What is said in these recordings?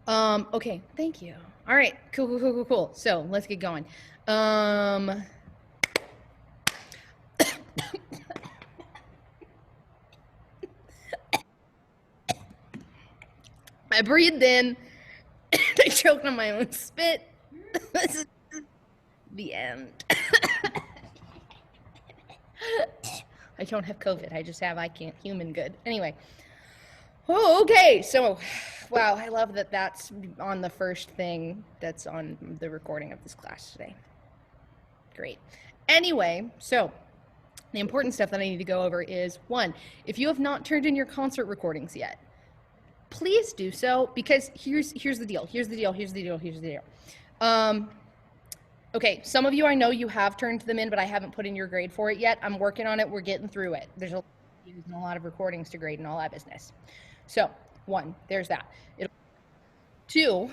Okay, thank you. All right, cool. So let's get going. I breathed in. I choked on my own spit. This is the end. I don't have COVID. I just have I can't human good. Anyway. Oh, okay. So, wow, I love that that's on the first thing that's on the recording of this class today. Great. Anyway, so the important stuff that I need to go over is one, if you have not turned in your concert recordings yet, please do so, because here's the deal. Okay, some of you I know you have turned them in, but I haven't put in your grade for it yet. I'm working on it. We're getting through it. There's a lot of recordings to grade and all that business. So, one, there's that. Two,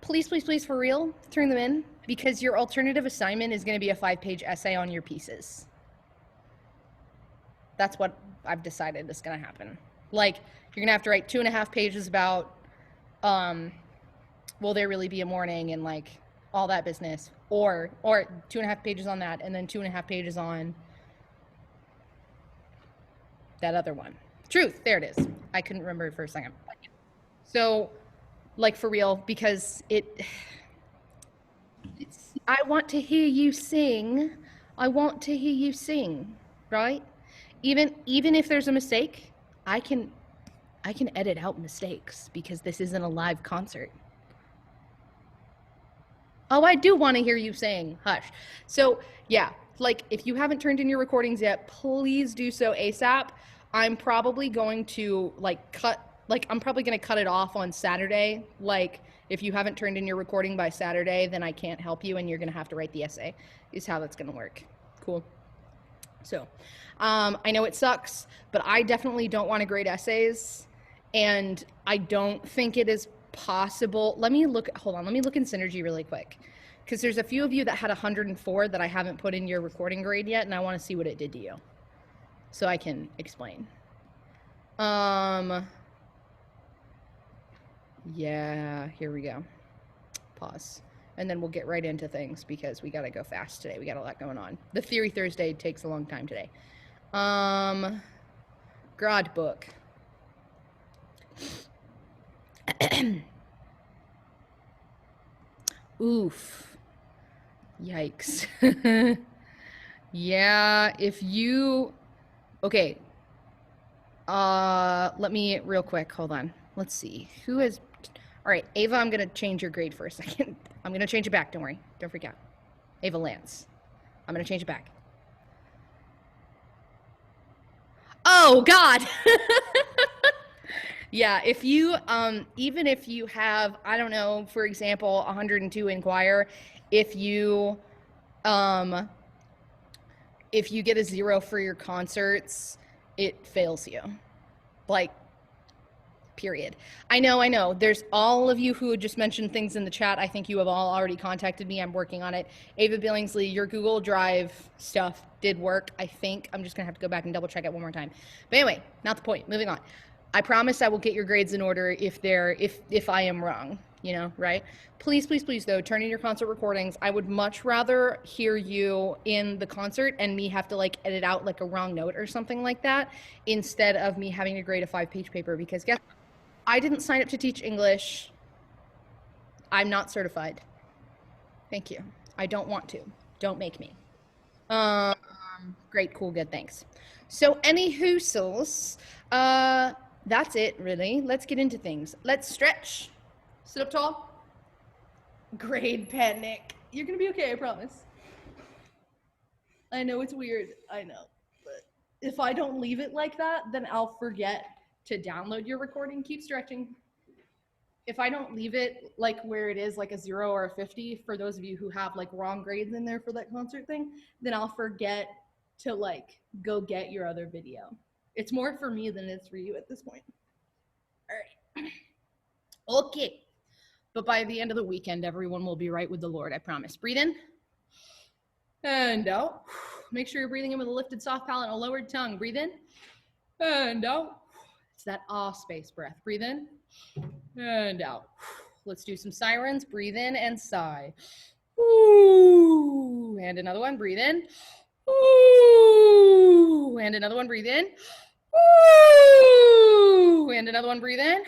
please, for real, turn them in, because your alternative assignment is going to be a 5-page essay on your pieces. That's what I've decided is going to happen. Like, you're going to have to write 2.5 pages about, will there really be a morning, and like all that business, or 2.5 pages on that, and then 2.5 pages on that other one. Truth, there it is. I couldn't remember it for a second. So, like, for real, because I want to hear you sing. I want to hear you sing, right? Even if there's a mistake, I can edit out mistakes, because this isn't a live concert. Oh, I do want to hear you sing. Hush. So, yeah, like, if you haven't turned in your recordings yet, please do so ASAP. I'm probably going to, I'm probably going to cut it off on Saturday. Like, if you haven't turned in your recording by Saturday, then I can't help you, and you're going to have to write the essay, is how that's going to work. Cool. So, I know it sucks, but I definitely don't want to grade essays, and I don't think it is possible. Hold on, let me look in Synergy really quick, because there's a few of you that had 104 that I haven't put in your recording grade yet, and I want to see what it did to you, so I can explain. Yeah, here we go. Pause. And then we'll get right into things, because we got to go fast today. We got a lot going on. The Theory Thursday takes a long time today. Grad book. Oof. Yikes. Yeah, if you... Okay. Let me, real quick, hold on. Let's see. Who is... All right, Ava, I'm going to change your grade for a second. I'm going to change it back. Don't worry. Don't freak out. Ava Lance. I'm going to change it back. Oh, God. Yeah, if you, even if you have, I don't know, for example, 102 in choir, if you get a 0 for your concerts, it fails you. Like, period. I know. There's all of you who had just mentioned things in the chat. I think you have all already contacted me. I'm working on it. Ava Billingsley, your Google Drive stuff did work, I think. I'm just going to have to go back and double check it one more time. But anyway, not the point. Moving on. I promise I will get your grades in order if I am wrong, right? Please, though, turn in your concert recordings. I would much rather hear you in the concert and me have to edit out a wrong note or something like that, instead of me having to grade a 5-page paper, because guess what? I didn't sign up to teach English. I'm not certified. Thank you. I don't want to. Don't make me. Great, cool, good, thanks. So any hoosles, that's it, really. Let's get into things. Let's stretch. Sit up tall. Grade panic. You're gonna be okay, I promise. I know it's weird, I know. But if I don't leave it like that, then I'll forget to download your recording. Keep stretching. If I don't leave it where it is a 0 or a 50, for those of you who have wrong grades in there for that concert thing, then I'll forget to go get your other video. It's more for me than it's for you at this point. All right. Okay. But by the end of the weekend, everyone will be right with the Lord, I promise. Breathe in. And out. Make sure you're breathing in with a lifted soft palate and a lowered tongue. Breathe in. And out. It's that ah space breath. Breathe in. and out. Let's do some sirens. Breathe in and sigh. Ooh. And another one. Breathe in. Ooh. And another one. Breathe in. Ooh. And another one. Breathe in.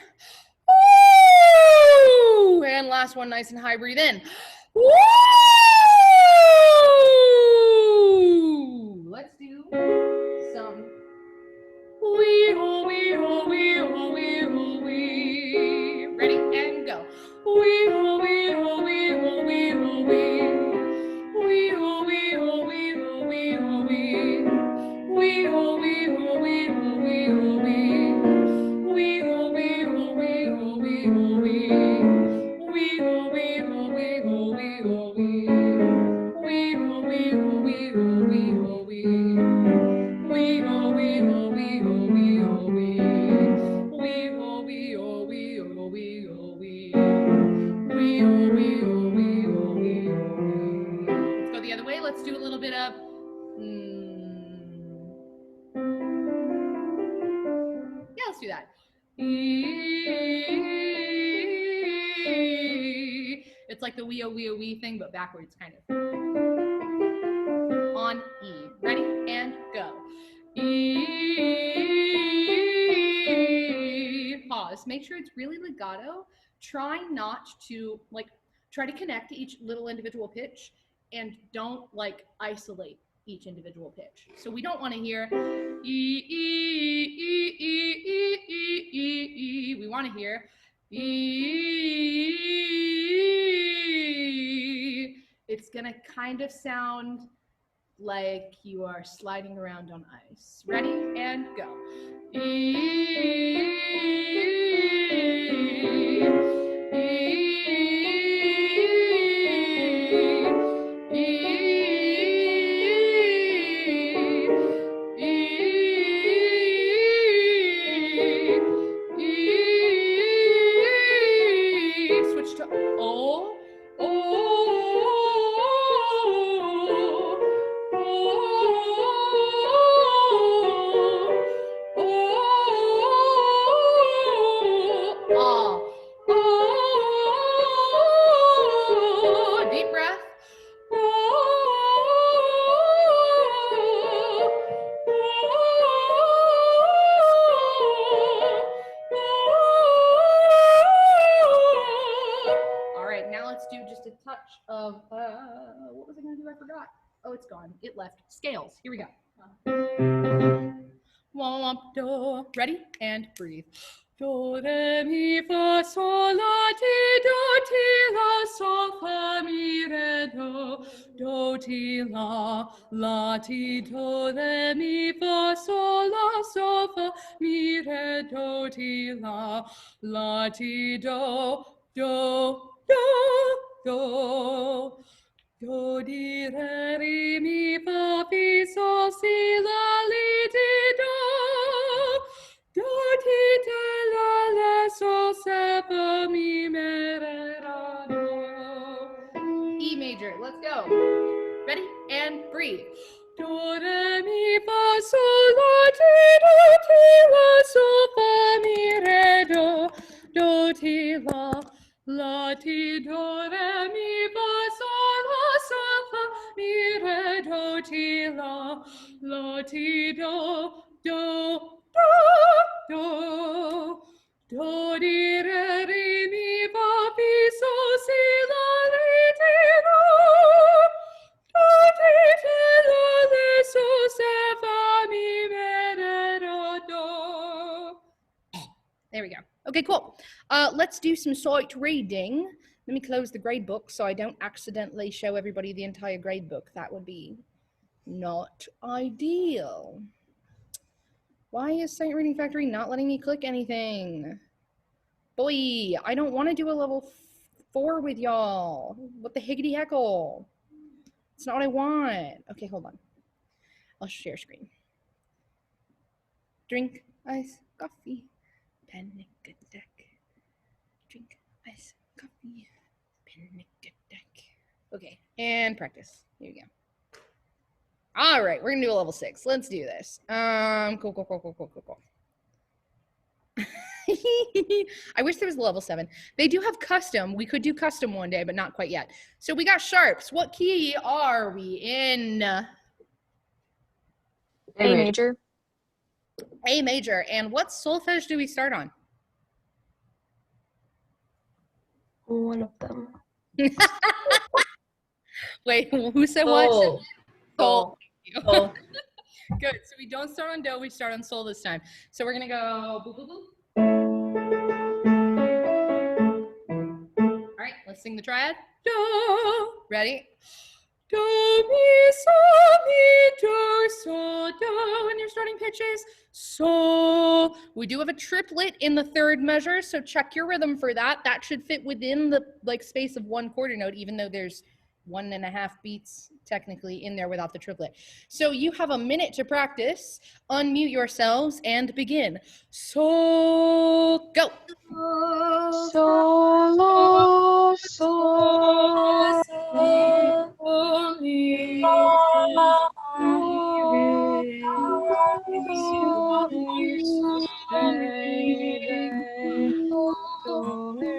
Ooh. And last one, nice and high. Breathe in. Woo! Let's do some wee-ho, wee-ho, wee-ho, wee-ho, wee. Ready and go. Wee-ho, wee-ho, wee-ho, wee-ho, wee. Wee-ho, wee-ho, wee-ho, wee-ho, wee. Wee-ho, wee-ho, wee-ho, wee-ho, wee. Wee-ho, wee-ho, wee-ho, wee-ho, wee. Wee-ho, wee-ho, wee-ho, wee-ho, wee. Wee-ho, wee-ho, wee-ho, wee-ho, wee. Wee-ho, wee-ho, wee-ho, wee-ho, wee. Wee-ho, wee-ho, wee-ho, wee-ho, wee. Wee-ho, wee-ho, wee-ho, wee-ho, wee. Let's go the other way. Let's do a little bit of yeah, let's do that. It's like the wee-oh-wee-oh-wee thing, but backwards, kind of. On E. Ready? And go. E. Pause. Make sure it's really legato. Try not to, try to connect to each little individual pitch and don't, isolate each individual pitch. So we don't want to hear E, E, E, E, E, E, E, E. We want to hear E. It's going to kind of sound like you are sliding around on ice. Ready? And go. E, E, E, E, E. Switch to O. Deep breath. All right, now let's do just a touch of, what was I gonna do? I forgot. Oh, it's gone. It left. Scales. Here we go. Womp do. Ready? And breathe. Do, re, mi, fa, sol, la, ti, do, ti, la, sol, fa, mi, re, do, ti, la, ti, do, re, mi, fa, sol, la, sol, fa, mi, re, do, ti, la, ti, do, do, di, re, re, mi, fa, fi, sol, si, la, li, ti, do, ti, te, la, la, sol, se, fa, mi, me, re, ra, do. E major, let's go. Ready? And breathe. Do, re, mi, fa, sol, la, ti, la, sol, fa, mi, re, do, ti, la, ti, do, re, mi, fa, sol, fa, mi, re, do, ti, la, ti, do, di, re, re, mi, fa, fi, sol, si, la, li, ti, do, ti, te, la, le, sol, se, fa, mi, me, re, do. There we go. Okay, cool. Let's do some sight reading. Let me close the grade book so I don't accidentally show everybody the entire grade book. That would be not ideal. Why is Sight Reading Factory not letting me click anything? Boy, I don't want to do a level 4 with y'all. What the higgity heckle? It's not what I want. Okay, hold on. I'll share screen. Drink ice coffee. Panic attack. Drink ice coffee. Panic attack. Okay, and practice. Here we go. All right, we're gonna do a level 6. Let's do this. Cool. I wish there was a level 7. They do have custom. We could do custom one day, but not quite yet. So we got sharps. What key are we in? A major. A major. And what solfege do we start on? One of them. Wait, who said what? Sol. Sol. Good. So we don't start on do, we start on sol this time. So we're gonna go boop, boop, boop. All right, let's sing the triad. Do. Ready? Do, mi, sol, mi, do, sol, do. And your starting pitches. So we do have a triplet in the third measure, so check your rhythm for that. That should fit within the space of one quarter note, even though there's 1.5 beats technically in there without the triplet. So you have a minute to practice. Unmute yourselves and begin. So go. Sol, la, sol, mi, fa, mi, re, sol, mi, re, do, re, do, mi,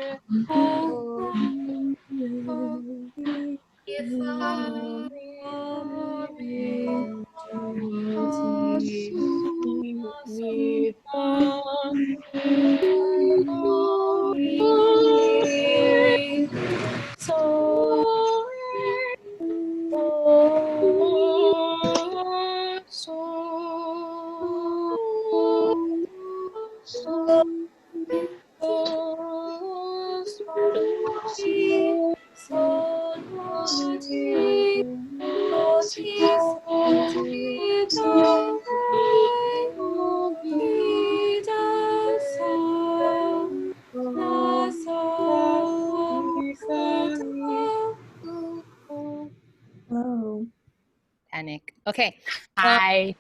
Panic. Okay. Hi.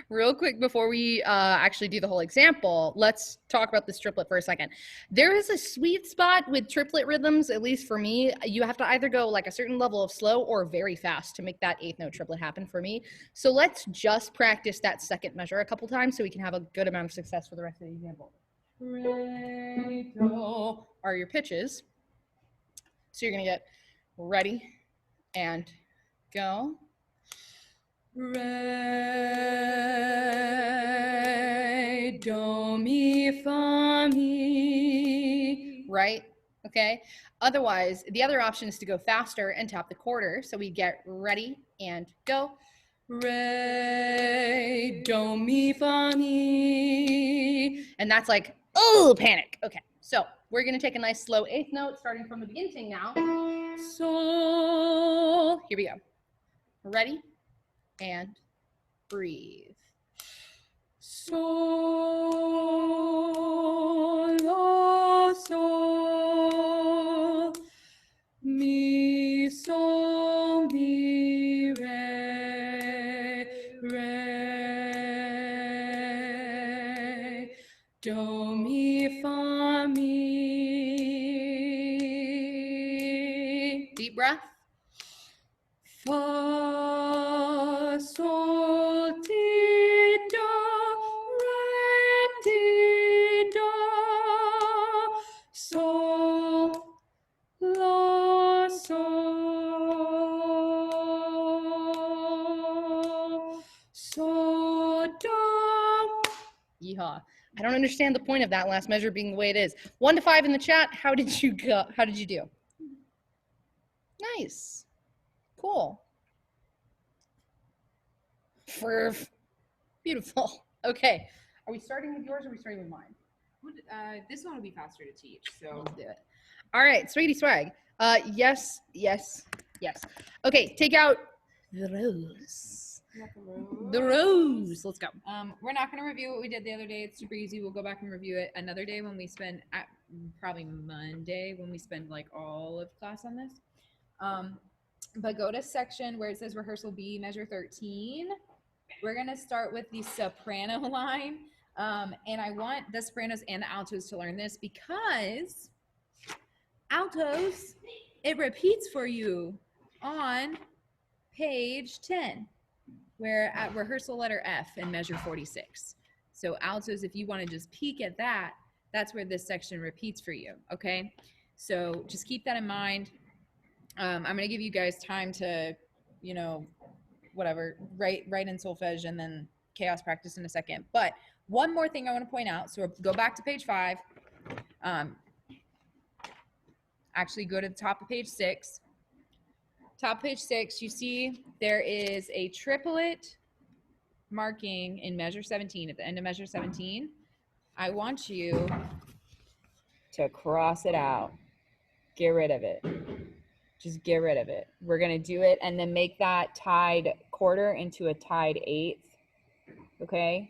Real quick before we actually do the whole example, let's talk about this triplet for a second. There is a sweet spot with triplet rhythms, at least for me. You have to either go like a certain level of slow or very fast to make that 8th note triplet happen for me. So let's just practice that second measure a couple times so we can have a good amount of success for the rest of the example. Re, do are your pitches. So you're gonna get ready and go. Re, do, mi, fa, mi. Right? Okay. Otherwise, the other option is to go faster and tap the quarter. So we get ready and go. Re, do, mi, fa, mi. And that's like, oh, panic. Okay. So we're going to take a nice slow 8th note starting from the beginning now. Sol. Here we go. Ready? And breathe. Sol, la, sol, mi, sol, mi, re, re, do, mi, fa, mi. Deep breath. Fa, sol, ti, do, re, ti, do, sol, la, sol, so, do. Yeehaw. I don't understand the point of that last measure being the way it is. 1 to 5 in the chat. How did you go? How did you do? Nice. Cool. Ferv. Beautiful. Okay. Are we starting with yours or are we starting with mine? This one will be faster to teach, so let's do it. All right, Sweetie Swag. Yes, yes, yes. Okay, take out the rose. The rose. Let's go. we're not going to review what we did the other day. It's super easy. We'll go back and review it another day when we spend, probably Monday, when we spend like all of class on this. But go to section where it says rehearsal B, measure 13. We're going to start with the soprano line. And I want the sopranos and the altos to learn this because altos, it repeats for you on page 10, where at rehearsal letter F in measure 46. So altos, if you want to just peek at that, that's where this section repeats for you, okay? So just keep that in mind. I'm going to give you guys time to, you know, whatever, write in solfege and then chaos practice in a second. But one more thing I want to point out. So go back to page 5. Actually, go to the top of page 6. Top of page 6, you see there is a triplet marking in measure 17, at the end of measure 17. I want you to cross it out. Get rid of it. Just get rid of it. We're going to do it and then make that tied quarter into a tied eighth. Okay?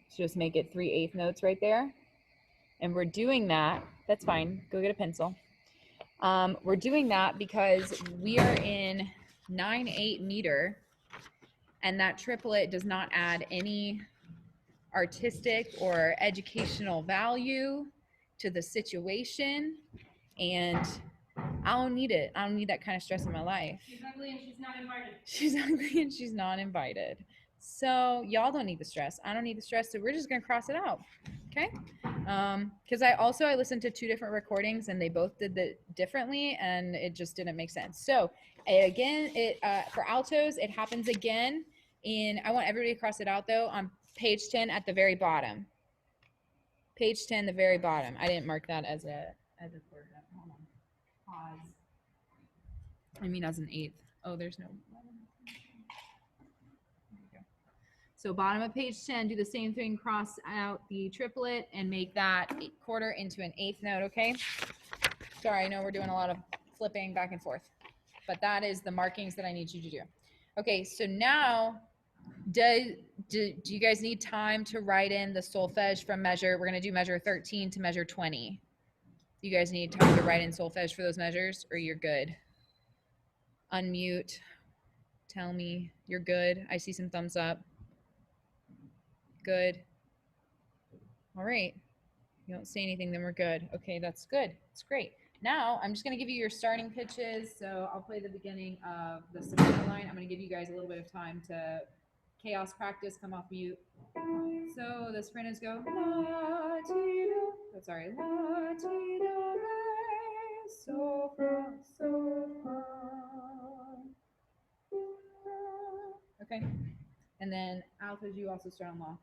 So just make it 3/8 notes right there. And we're doing that. That's fine. Go get a pencil. We're doing that because we are in 9/8 meter, and that triplet does not add any artistic or educational value to the situation, and I don't need it. I don't need that kind of stress in my life. She's ugly and she's not invited. She's ugly and she's not invited. So y'all don't need the stress. I don't need the stress. So we're just gonna cross it out. Okay? Because I listened to 2 different recordings and they both did it differently and it just didn't make sense. So again, for altos, it happens again I want everybody to cross it out though on page 10 at the very bottom. Page 10, the very bottom. I didn't mark that as a quarter. Hold on. Pause. I mean as an eighth. Oh, there's no. So bottom of page 10, do the same thing, cross out the triplet and make that quarter into an eighth note, okay? Sorry, I know we're doing a lot of flipping back and forth, but that is the markings that I need you to do. Okay, so now, do you guys need time to write in the solfege from measure? We're gonna do measure 13 to measure 20. You guys need time to write in solfege for those measures, or you're good? Unmute, tell me you're good. I see some thumbs up. Good. All right. You don't say anything, then we're good. Okay, that's good. That's great. Now, I'm just going to give you your starting pitches. So I'll play the beginning of the soprano line. I'm going to give you guys a little bit of time to chaos practice, come off mute. So the sopranos go, la, ti, do. Oh, sorry. La, ti, do, re, so, fa, so, fa. Okay. And then altos, you also start on la.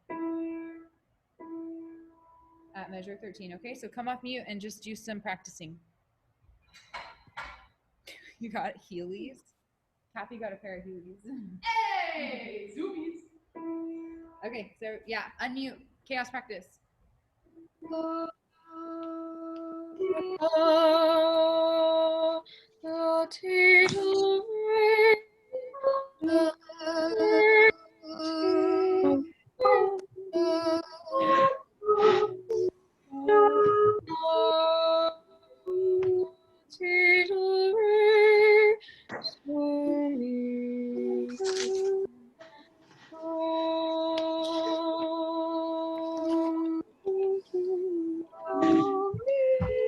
At measure 13. Okay, so come off mute and just do some practicing. You got Heelys? Happy got a pair of Heelys. Hey! Zoomies! Okay, so yeah, unmute. Chaos practice.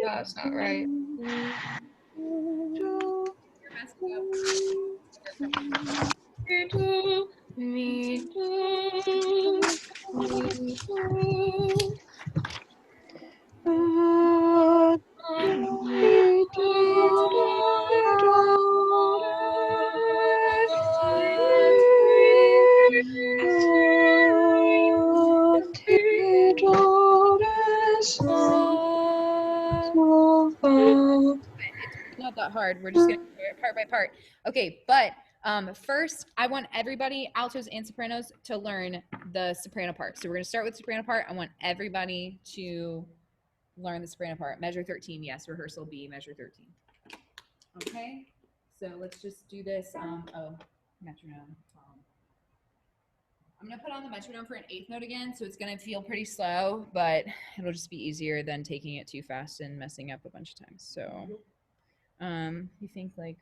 That's not right. You're messing up. It's not that hard. We're just gonna do it part by part. Okay, but first I want everybody, altos and sopranos, to learn the soprano part. So we're gonna start with the soprano part. I want everybody to learn the soprano part. Measure 13, yes. Rehearsal B, measure 13. Okay, so let's just do this. Metronome. I'm gonna put on the metronome for an eighth note again, so it's gonna feel pretty slow, but it'll just be easier than taking it too fast and messing up a bunch of times. So, you think like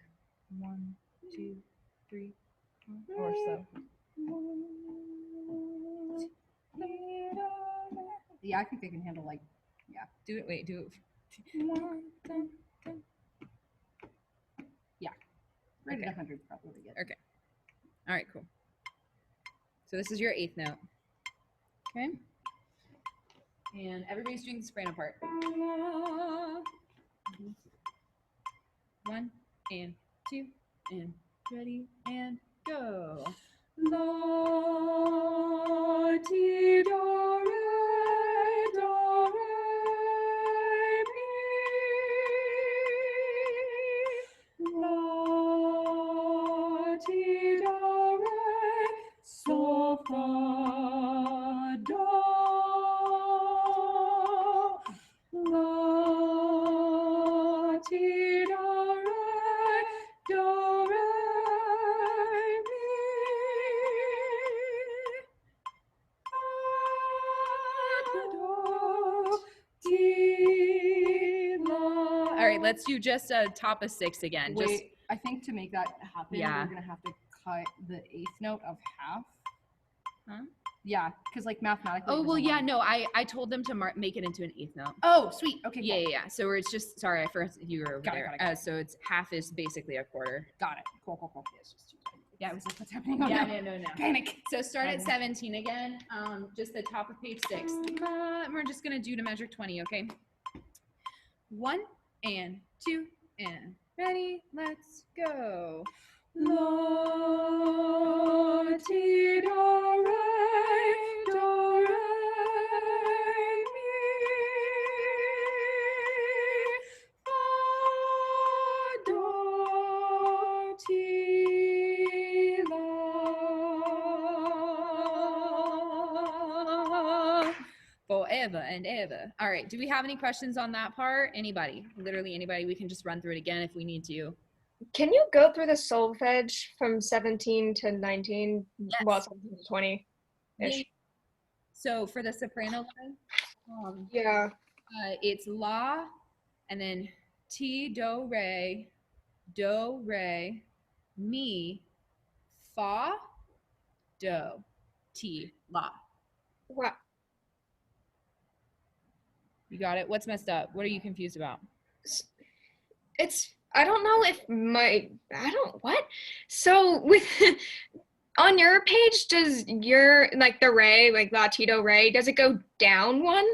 1, 2, 3, or so. Yeah, I think they can handle like, yeah. Do it. Wait, do it. Yeah. Right Okay. at 100 is probably good. Okay. All right, cool. So this is your eighth note. Okay. And everybody's doing the soprano part. 1 and 2 and ready and go. La ti do re mi. La ti do re so fa do. La ti do re mi. All right, let's do just a top of 6 again. Wait, Just I think to make that happen, Yeah. we're gonna have to cut the 8th note of half. Huh? Yeah, because like mathematically. it Oh well, doesn't yeah. work. No, I told them to make it into an 8th note. Oh, sweet. Okay. Yeah, Cool. yeah, yeah. So it's just sorry, I forgot you were over Got it, there. got it, got it. So it's half is basically a quarter. Got it. Cool. Yeah, it's just too late. Yeah, I was like, what's happening? Oh, Yeah, no. no. Panic. So start at Okay. 17 again. Just the top of page 6. We're just gonna do to measure 20. Okay. 1 and 2 and ready. Let's go. La ti do re mi. Fa do ti la. Forever and ever. All right. Do we have any questions on that part? Anybody? Literally anybody. We can just run through it again if we need to. Can you go through the solfege from 17 to 19? Yes. Well, 17 to 20 ish. Yeah. So for the soprano line, Yeah. it's la, and then ti do re, mi, fa, do, ti, la. Wow. You got it? What's messed up? What are you confused about? It's I don't know if what? So with on your page, does your like the re, like Latito re, does it go down one?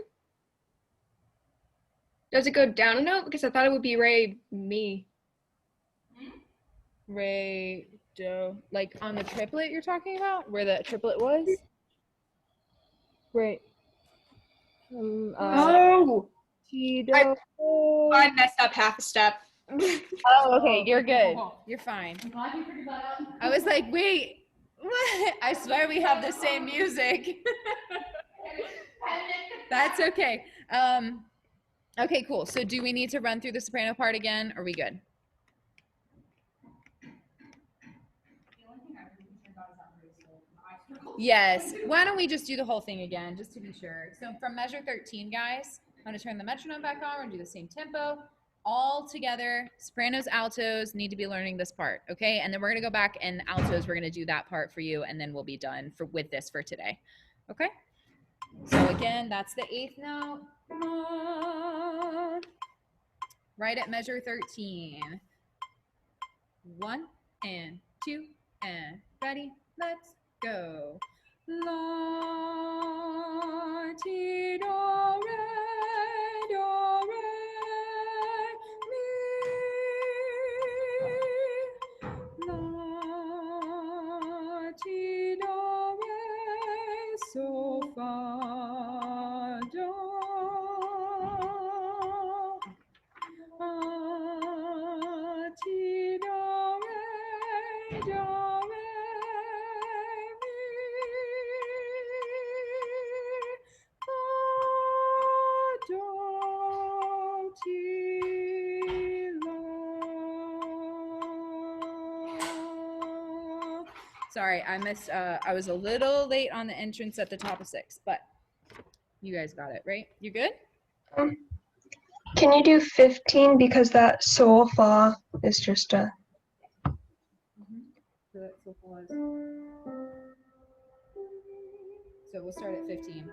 Does it go down a note? Because I thought it would be re mi. Re, do, like on the triplet you're talking about? Where the triplet was? Right. Oh, Ti, do. I messed up half a step. Oh, okay, you're good. You're fine. I'm glad you figured that out. I was like, wait, what? I swear we have the same music. That's okay. Okay, cool. So do we need to run through the soprano part again? Or are we good? Yes. Why don't we just do the whole thing again, just to be sure. So from measure 13, guys, I'm going to turn the metronome back on. We're going to do the same tempo. All together, sopranos, altos need to be learning this part, okay? And then we're going to go back and altos, we're going to do that part for you, and then we'll be done with this for today, okay? So again, that's the 8th note. Right at measure 13. 1 and 2 and ready, let's go. La ti do re mi. La ti do re so fa do. Ti do re mi. Fa do ti la. Sorry, I missed. I was a little late on the entrance at the top of 6, but you guys got it, right? You good? Can you do 15 because that sol fa is just a So that's so far. So we'll start at 15.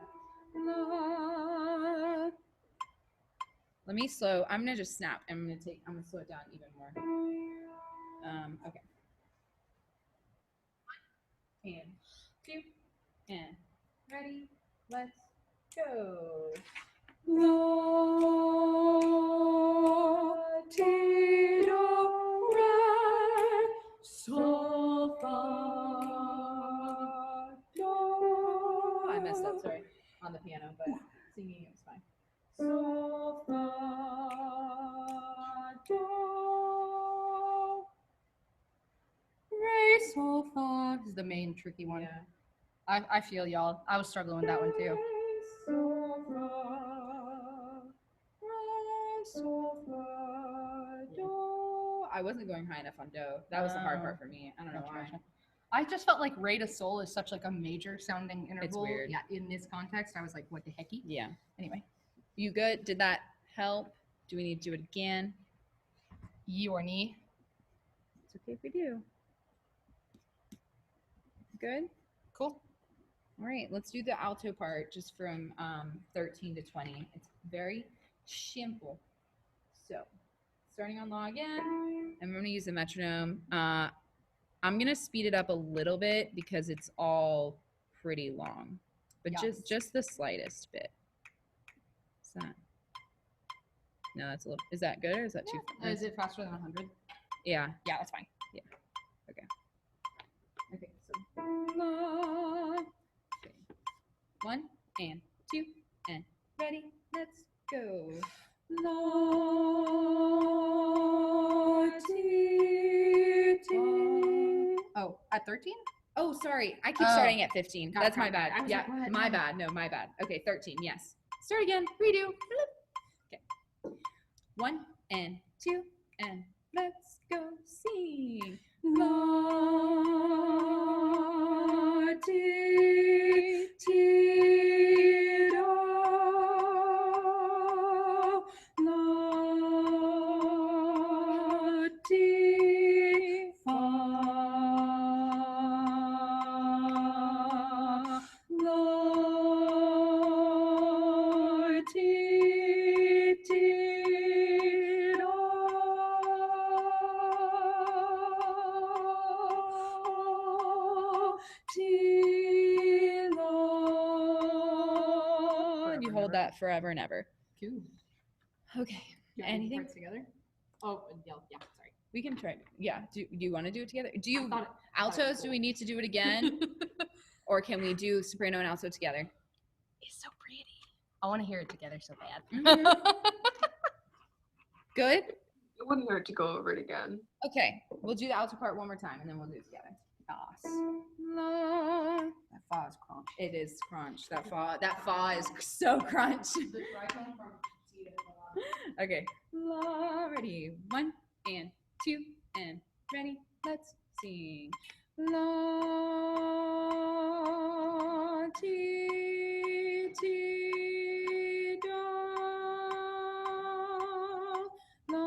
Let me slow. I'm gonna just snap. I'm gonna slow it down even more. Okay. 1 and 2 and ready. Let's go. La, ti, do, re, sol, fa, do. I messed up, sorry, on the piano, but singing it was fine. Sol, fa, do, re, sol, fa. This is the main tricky one. Yeah. I feel y'all. I was struggling with that one too. Re, sol, fa, re, sol, fa, do. I wasn't going high enough on do. That was the hard part for me. I don't know Gotcha, why. gotcha. I just felt like re to sol is such like a major sounding interval. weird. Yeah, in this context, I was like, what the hecky? Yeah. Anyway, You good? Did that help? Do we need to do it again? ye or knee. It's okay if we do. Good? Cool. All right, let's do the alto part just from 13 to 20. It's very simple. So, starting on law again, I'm going to use the metronome. I'm going to speed it up a little bit because it's all pretty long, but Yeah. just the slightest bit. Is that? No, that's a little. Is that good or is that too? Is it faster than 100? Yeah. Yeah, that's fine. Okay, so la. Okay. 1 and 2 and ready. Let's go. La, ti, ti. Oh, at 13? Oh, sorry. I keep Oh. starting at 15. Got That's it, my got it. bad. I was Yeah, like, what? my No. bad. No, my bad. Okay, 13. Yes. Start again. Redo. Okay. 1 and 2 and let's go sing. La, ti, ti, do. La, ti, fa. La, ti, ti, do. And you hold that forever and ever. Cool. Okay. Yeah, Anything? parts together? Oh, yeah, sorry. We can try. Yeah. Do you want to do it together? Do you thought it- altos? Do we need to do it again, or can we do soprano and alto together? It's so pretty. I want to hear it together so bad. Good. I wouldn't hurt to go over it again. Okay. We'll do the alto part one more time, and then we'll do it together. La. That fa is crunch. It is crunch. That fa is so crunch. Okay. La, ready. 1 and 2 and ready. Let's sing. La, ti, ti, do. La,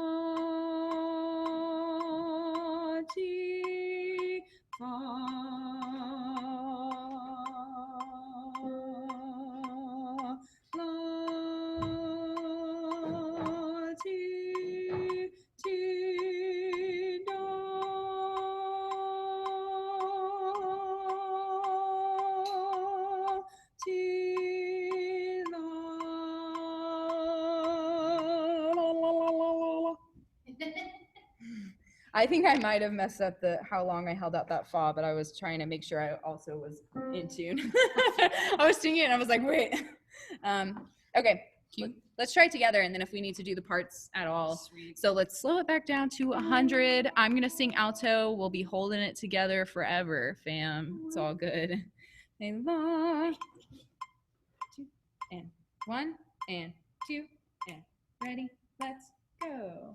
ti, fa. La, ti, ti, do. Ti, la, la, la, la, la, la. I think I might have messed up how long I held out that fa, but I was trying to make sure I also was in tune. I was singing it and I was like, wait. Okay, let's try it together, and then if we need to do the parts at all. Sweet. So let's slow it back down to 100. I'm gonna sing alto. We'll be holding it together forever, fam. It's all good. A la, 2 and 1 and 2 and ready. Let's go.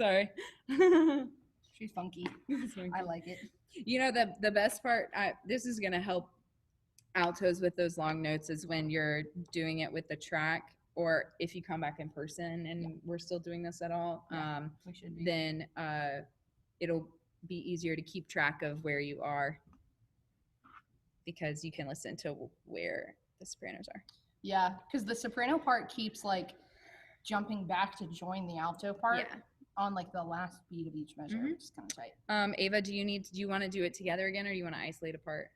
Sorry. She's funky. I like it. You know, the best part, this is going to help altos with those long notes, is when you're doing it with the track, or if you come back in person and we're still doing this at all, We should be. then it'll be easier to keep track of where you are, because you can listen to where the sopranos are. Yeah, because the soprano part keeps like jumping back to join the alto part Yeah. on like the last beat of each measure, Mhm. which is kind of tight. Ava, do you want to do it together again, or do you want to isolate a part?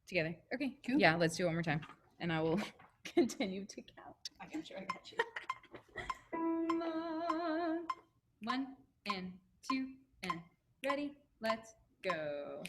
Together. Okay. Cool. Yeah, let's do it one more time, and I will continue to count. I got you. 1 and 2 and ready. Let's go.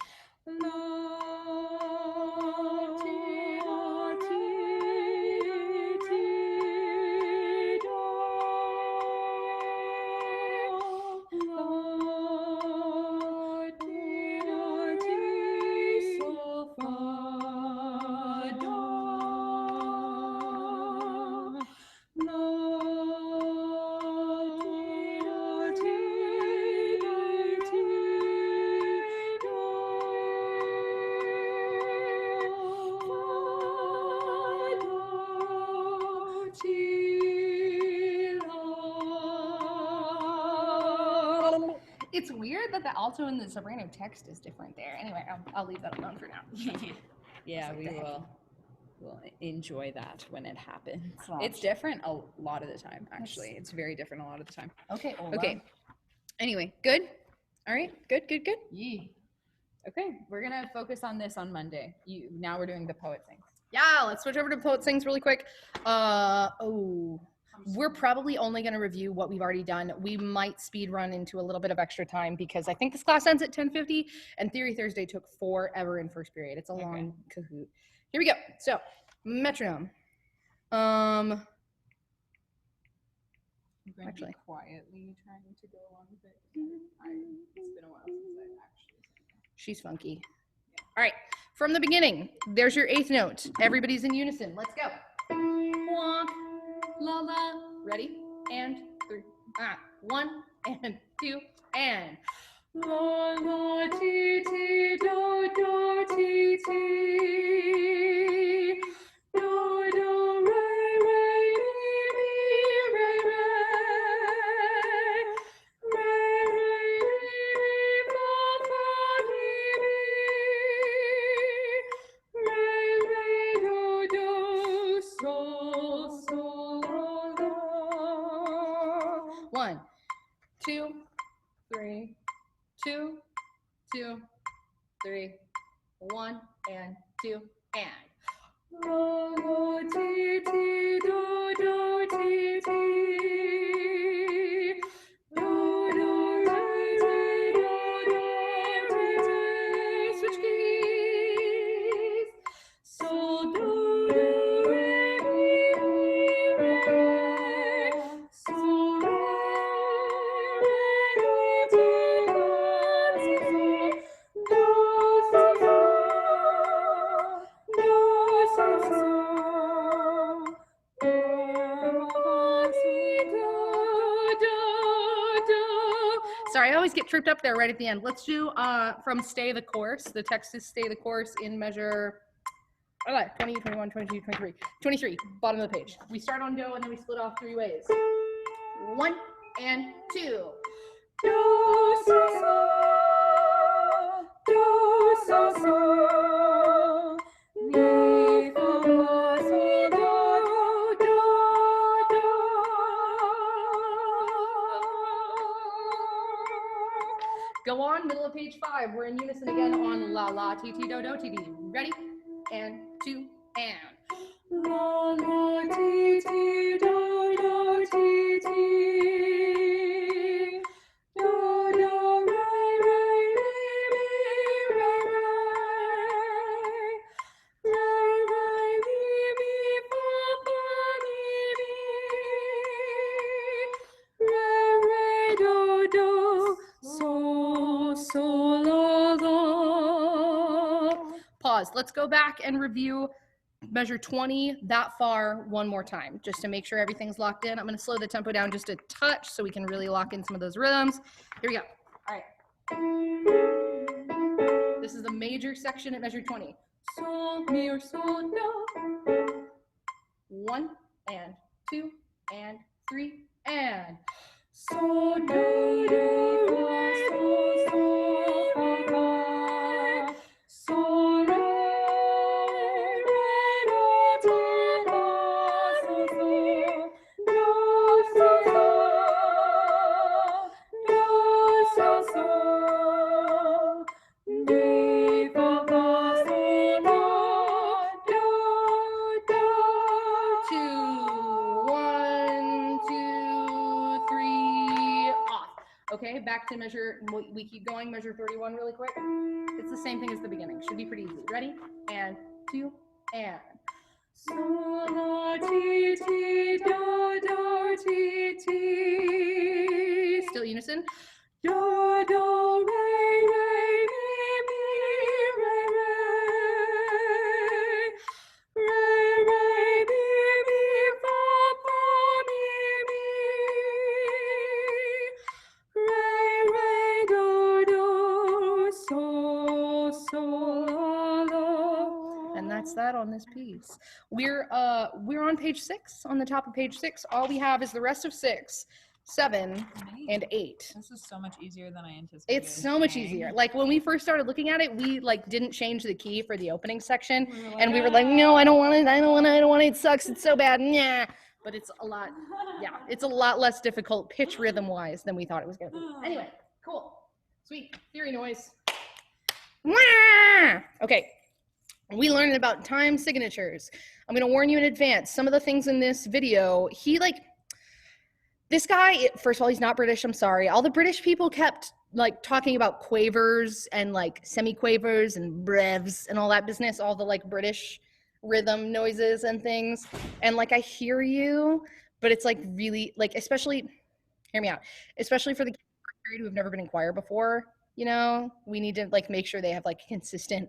It's weird that the alto and the soprano text is different there. Anyway, I'll leave that alone for now. Yeah, like we the heck. will enjoy that when it happens. Crunch. It's different a lot of the time, actually. It's very different a lot of the time. Okay. Okay. Anyway, good. All right. Good. Yeah. Okay, we're gonna focus on this on Monday. Now we're doing the poet sings. Yeah, let's switch over to Poet Sings really quick. We're probably only going to review what we've already done. We might speed run into a little bit of extra time because I think this class ends at 10:50, and Theory Thursday took forever in first period. It's a long cahoot. Here we go. So, metronome. I'm going Actually. to be quietly trying to go along with it. It's been a while since I've actually sang it. She's funky. All right, from the beginning, there's your eighth note. Everybody's in unison. Let's go. Wonk, la la. Ready? And 3. 1 and 2 and. La la ti ti do do ti ti. Do do re re mi mi re re. Re re mi fa fa mi mi. Re re do do sol sol la. 1, 2, 3. 2, 2, 3, 1 and 2 and. La la ti ti do do ti ti. Do do re re do do re re. Switch keys. So do do re mi mi re. So re re mi fa mi fa. Do so so. Do so so. Do si do do do. Sorry, I always get tripped up there right at the end. Let's do from Stay the Course. The text is Stay the Course in measure 20, 21, 22, 23. 23, bottom of the page. We start on do and then we split off 3 ways. 1 and 2. Do so so. Do so so. Mi fa fa si do do do. Go on, middle of page 5. We're in unison again on la la ti ti do do ti ti. Ready? And 2 and. La la ti ti do do ti ti. Do do re re mi mi re re. Re re mi mi fa fa mi mi. Re re do do so so la la. Pause. Let's go back and review measure 20 that far one more time, just to make sure everything's locked in. I'm gonna slow the tempo down just a touch so we can really lock in some of those rhythms. Here we go. All right. This is the major section at measure 20. Sol, mi, or sol, do. 1 and 2 and 3 and sol, do, re, fa, sol, fa, sol, re, do, Okay, back to measure, we keep going, measure 31 really quick. It's the same thing as the beginning, should be pretty easy. Ready? And 2, and. Sol, la, ti, ti, do, do, ti, ti. Still unison. Do, do, re, re, mi, re, re. Re, re, mi, fa, fa, mi. Re, re, do, do, sol, sol, la, la. And that's that on this piece. We're on page 6, on the top of page 6. All we have is the rest of 6, 7, and 8. This is so much easier than I anticipated. It's so much easier. Like when we first started looking at it, we like didn't change the key for the opening section, and we were like, no, I don't want it. I don't want it. It sucks. It's so bad. Yeah. But it's a lot. Yeah, it's a lot less difficult pitch rhythm wise than we thought it was gonna be. Anyway, cool, sweet theory noise. Okay. We learned about time signatures. I'm going to warn you in advance. Some of the things in this video, this guy, first of all, he's not British, I'm sorry. All the British people kept like talking about quavers and like semiquavers and brevs and all that business, all the like British rhythm noises and things. And like, I hear you, but it's like really like, especially, hear me out, especially for the kids who have never been in choir before, you know, we need to like make sure they have like consistent.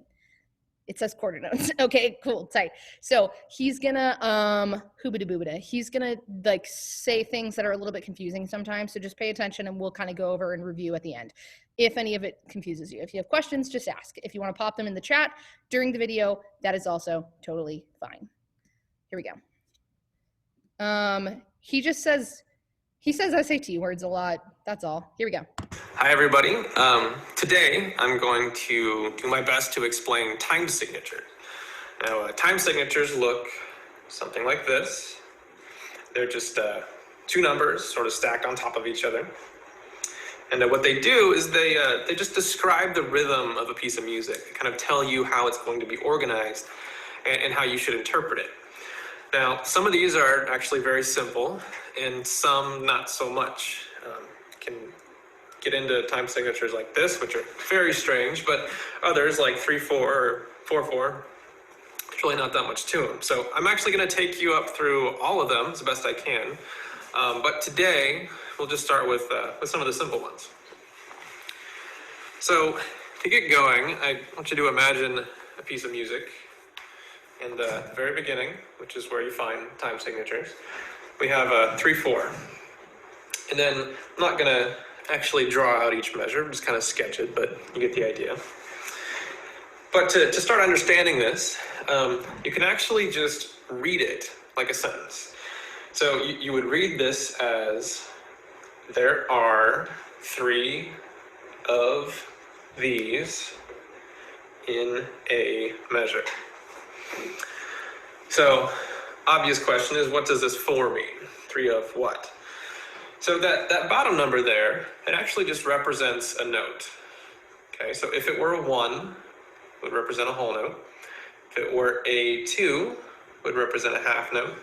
It says quarter notes. Okay, cool, tight. So he's gonna hoobada boobada. He's gonna like say things that are a little bit confusing sometimes. So just pay attention and we'll kind of go over and review at the end. If any of it confuses you. If you have questions, just ask. If you want to pop them in the chat during the video, that is also totally fine. Here we go. He says SAT words a lot. That's all. Here we go. Hi, everybody. Today, I'm going to do my best to explain time signature. Now, time signatures look something like this. They're just 2 numbers sort of stacked on top of each other. And what they do is they just describe the rhythm of a piece of music. They kind of tell you how it's going to be organized and how you should interpret it. Now, some of these are actually very simple and some not so much. Can get into time signatures like this, which are very strange, but others like 3/4 or 4/4, there's really not that much to them. So I'm actually going to take you up through all of them as best I can. But today we'll just start with some of the simple ones. So to get going, I want you to imagine a piece of music. And the very beginning, which is where you find time signatures, we have a 3/4. And then I'm not going to actually draw out each measure, just kind of sketch it, but you get the idea. But to start understanding this, you can actually just read it like a sentence. So you would read this as, there are 3 of these in a measure. So, obvious question is, what does this 4 mean? 3 of what? So that bottom number there, it actually just represents a note. Okay, so if it were a 1, it would represent a whole note. If it were a 2, it would represent a half note.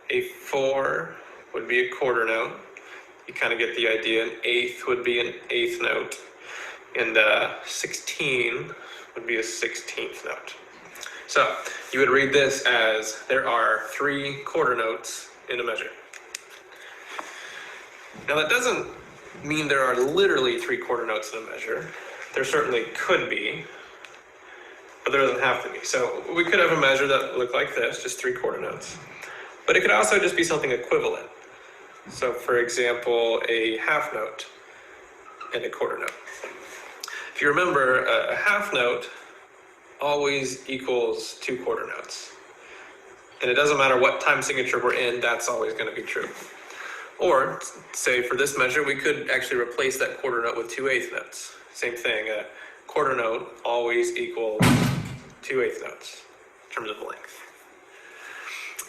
A 4 would be a quarter note. You kind of get the idea. An 1/8 would be an 1/8 note. And 16 would be a 16th note. So you would read this as, there are 3 quarter notes in a measure. Now that doesn't mean there are literally 3 quarter notes in a measure. There certainly could be, but there doesn't have to be. So we could have a measure that looked like this, just 3 quarter notes. But it could also just be something equivalent. So for example, a half note and a quarter note. If you remember, a half note always equals 2 quarter notes. And it doesn't matter what time signature we're in, that's always going to be true. Or, say for this measure, we could actually replace that quarter note with 2/8 notes. Same thing, a quarter note always equals 2/8 notes in terms of length.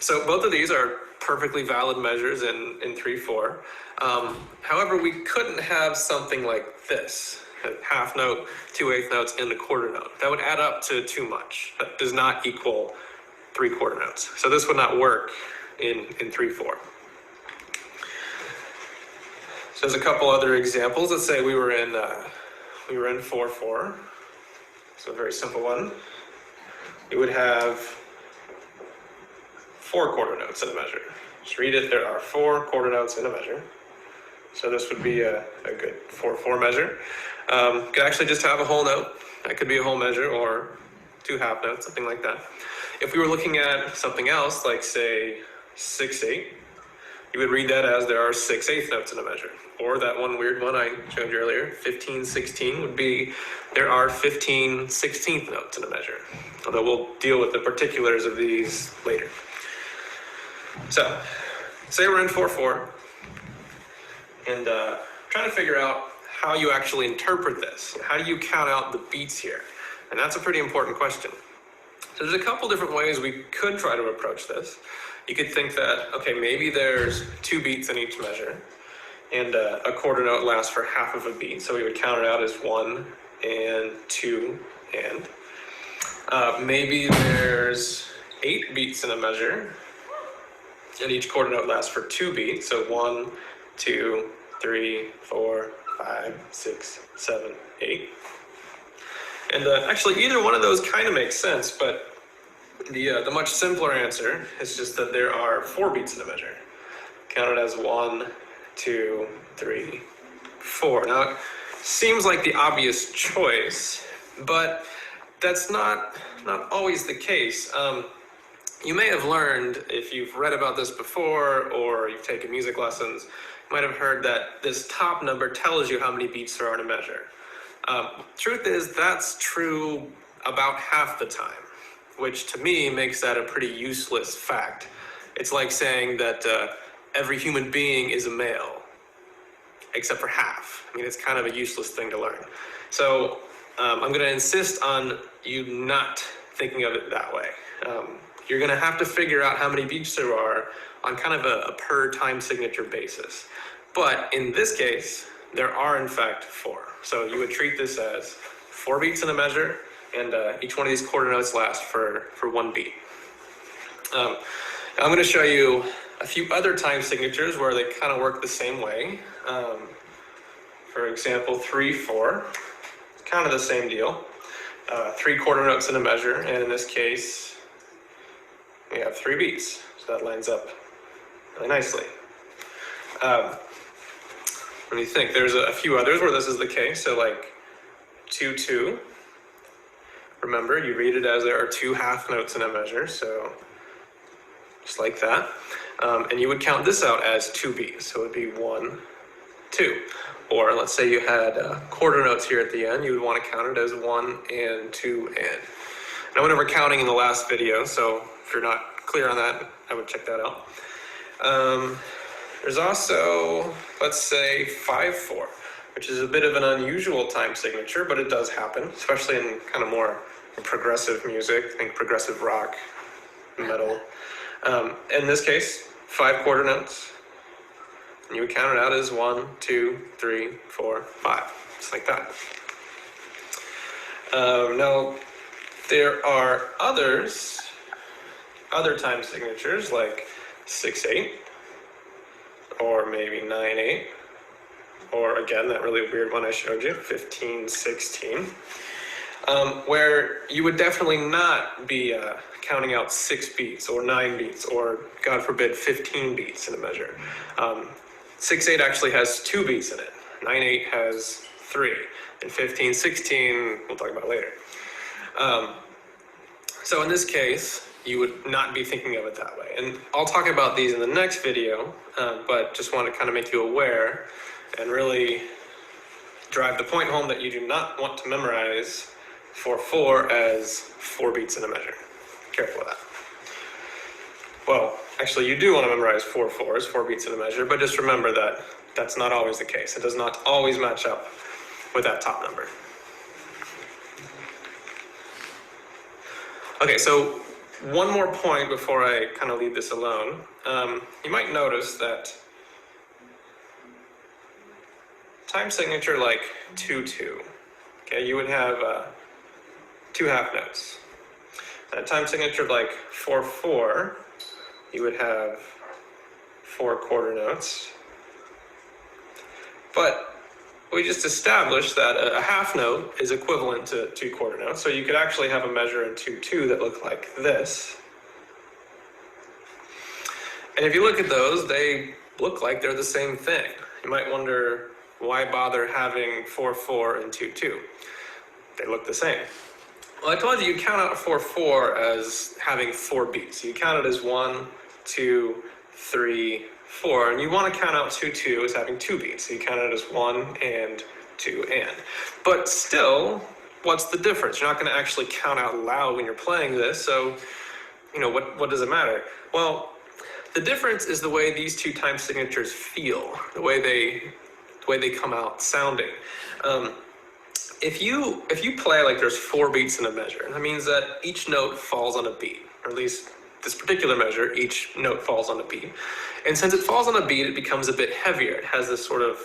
So both of these are perfectly valid measures in 3/4. However, we couldn't have something like this, a half note, 2/8 notes, and a quarter note. That would add up to too much. That does not equal 3 quarter notes. So this would not work in 3/4. So there's a couple other examples. Let's say we were in 4/4. So a very simple one. We would have 4 quarter notes in a measure. Just read it. There are 4 quarter notes in a measure. So this would be a good 4/4 measure. Could actually just have a whole note. That could be a whole measure, or 2 half notes, something like that. If we were looking at something else, like say 6/8, you would read that as there are 6/8 notes in a measure. Or that one weird one I showed you earlier, 15/16, would be there are 15 16th notes in a measure. Although we'll deal with the particulars of these later. So, say we're in 4/4, and trying to figure out how you actually interpret this. How do you count out the beats here? And that's a pretty important question. So there's a couple different ways we could try to approach this. You could think that, okay, maybe there's 2 beats in each measure, and a quarter note lasts for half of a beat, so we would count it out as 1 and 2 and. Maybe there's 8 beats in a measure, and each quarter note lasts for 2 beats, so 1, 2, 3, 4, 5, 6, 7, 8. And actually, either one of those kind of makes sense, but the much simpler answer is just that there are 4 beats in a measure, counted as 1, 2, 3, 4. Now, it seems like the obvious choice, but that's not always the case. You may have learned, if you've read about this before or you've taken music lessons, you might have heard that this top number tells you how many beats there are in a measure. Truth is, that's true about half the time, which to me makes that a pretty useless fact. It's like saying that every human being is a male, except for half. I mean, it's kind of a useless thing to learn. So I'm going to insist on you not thinking of it that way. You're going to have to figure out how many beats there are on kind of a per time signature basis. But in this case, there are in fact 4. So you would treat this as 4 beats in a measure, and each one of these quarter notes lasts for 1 beat. I'm going to show you a few other time signatures where they kind of work the same way. For example, 3/4, kind of the same deal. 3 quarter notes in a measure, and in this case, we have 3 beats, so that lines up really nicely. When you think, there's a few others where this is the case, so like 2/2. Remember, you read it as there are 2 half notes in a measure, so just like that. And you would count this out as 2 beats, so it would be 1, 2. Or let's say you had quarter notes here at the end, you would want to count it as 1 and 2 and. And I went over counting in the last video, so if you're not clear on that, I would check that out. There's also, let's say, 5/4, which is a bit of an unusual time signature, but it does happen, especially in kind of more progressive music, think progressive rock, metal. In this case, 5 quarter notes, and you would count it out as 1, 2, 3, 4, 5, just like that. Now, there are other time signatures like 6/8, or maybe 9/8, or again, that really weird one I showed you, 15/16, where you would definitely not be counting out 6 beats or 9 beats or, God forbid, 15 beats in a measure. 6/8 actually has 2 beats in it. 9/8 has 3, and 15/16 we'll talk about later. So in this case, you would not be thinking of it that way. And I'll talk about these in the next video, but just want to kind of make you aware and really drive the point home that you do not want to memorize 4/4 as 4 beats in a measure. Careful with that. Well, actually you do want to memorize 4/4 as 4 beats in a measure, but just remember that that's not always the case. It does not always match up with that top number. Okay, so one more point before I kind of leave this alone. You might notice that time signature like 2/2, okay, you would have 2 half notes. And a time signature like 4/4, you would have 4 quarter notes. But we just established that a half note is equivalent to 2 quarter notes, so you could actually have a measure in 2/2 that look like this. And if you look at those, they look like they're the same thing. You might wonder, why bother having 4/4 and 2/2? They look the same. Well, I told you count out 4/4 as having 4 beats. You count it as 1, 2, 3, 4, and you want to count out 2/2 as having 2 beats. So you count it as 1 and 2 and. But still, what's the difference? You're not going to actually count out loud when you're playing this, so what does it matter? Well, the difference is the way these 2 time signatures feel, the way they come out sounding. If you play like there's 4 beats in a measure, that means that each note falls on a beat, or at least this particular measure, each note falls on a beat. And since it falls on a beat, it becomes a bit heavier. It has this sort of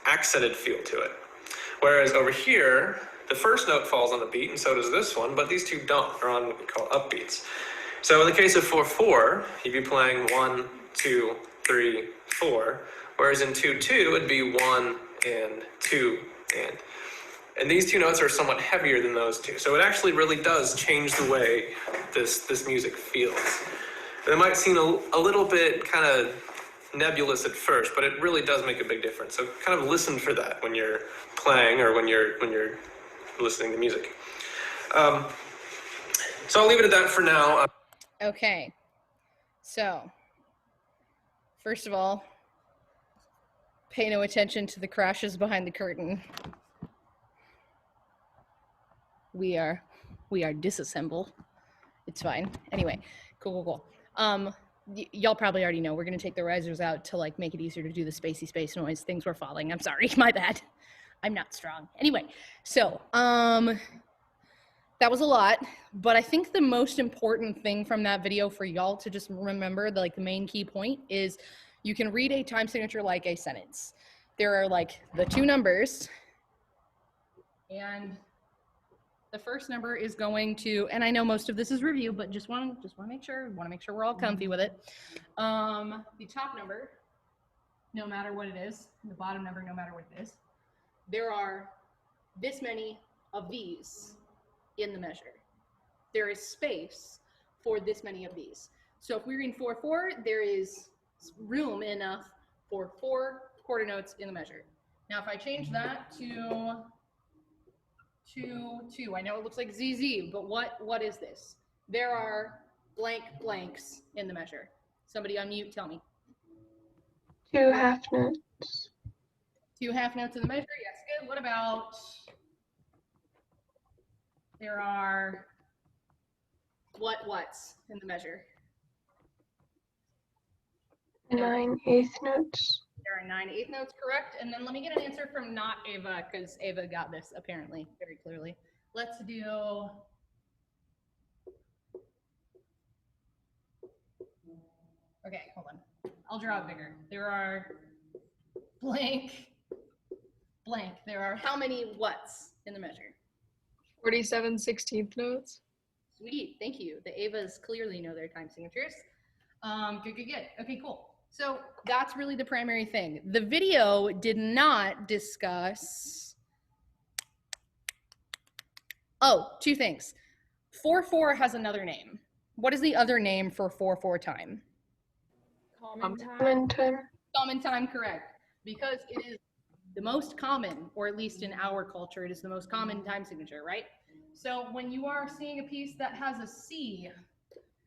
accented feel to it. Whereas over here, the first note falls on a beat, and so does this one, but these two don't. They're on what we call upbeats. So in the case of 4/4, you'd be playing 1, 2, 3, 4, whereas in 2/2, it'd be 1 and 2 and. And these 2 notes are somewhat heavier than those 2. So it actually really does change the way this music feels. And it might seem a little bit kind of nebulous at first, but it really does make a big difference. So kind of listen for that when you're playing or when you're listening to music. So I'll leave it at that for now. Okay. So, first of all, pay no attention to the crashes behind the curtain. We are disassemble. It's fine. Anyway, cool. Y'all probably already know we're gonna take the risers out to like make it easier to do the spacey space noise. Things were falling. I'm sorry, my bad. I'm not strong. Anyway, so that was a lot, but I think the most important thing from that video for y'all to just remember, the main key point is you can read a time signature like a sentence. There are like the 2 numbers, and the first number is going to, and I know most of this is review, but just want to make sure we're all comfy with it. The top number, no matter what it is, the bottom number, no matter what it is, there are this many of these in the measure. There is space for this many of these. So if we read 4/4, there is room enough for 4 quarter notes in the measure. Now, if I change that to 2, I know it looks like ZZ, but what is this? There are blank blanks in the measure. Somebody unmute, tell me. 2 half notes. 2 half notes in the measure, yes, good. What about, there are what's in the measure? 9 eighth notes. There are 9 eighth notes, correct. And then let me get an answer from not Ava, because Ava got this apparently very clearly. Let's do, okay, hold on. I'll draw it bigger. There are blank. There are how many what's in the measure? 47 16th notes. Sweet, thank you. The Avas clearly know their time signatures. Good. Okay, cool. So that's really the primary thing. The video did not discuss, 2 things. 4/4 has another name. What is the other name for 4/4 time? Common time. Common time. Common time, correct. Because it is the most common, or at least in our culture, it is the most common time signature, right? So when you are seeing a piece that has a C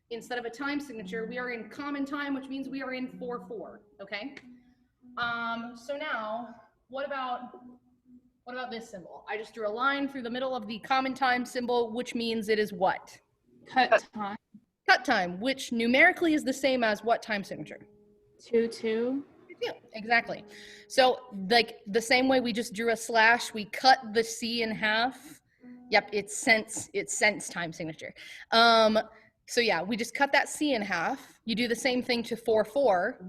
instead of a time signature, we are in common time, which means we are in 4/4, okay? So now, what about this symbol? I just drew a line through the middle of the common time symbol, which means it is what? Cut time. Cut time, which numerically is the same as what time signature? 2/2. Yeah, exactly. So like the same way we just drew a slash, we cut the C in half. Yep, it's cents time signature. So yeah, we just cut that C in half. You do the same thing to 4/4,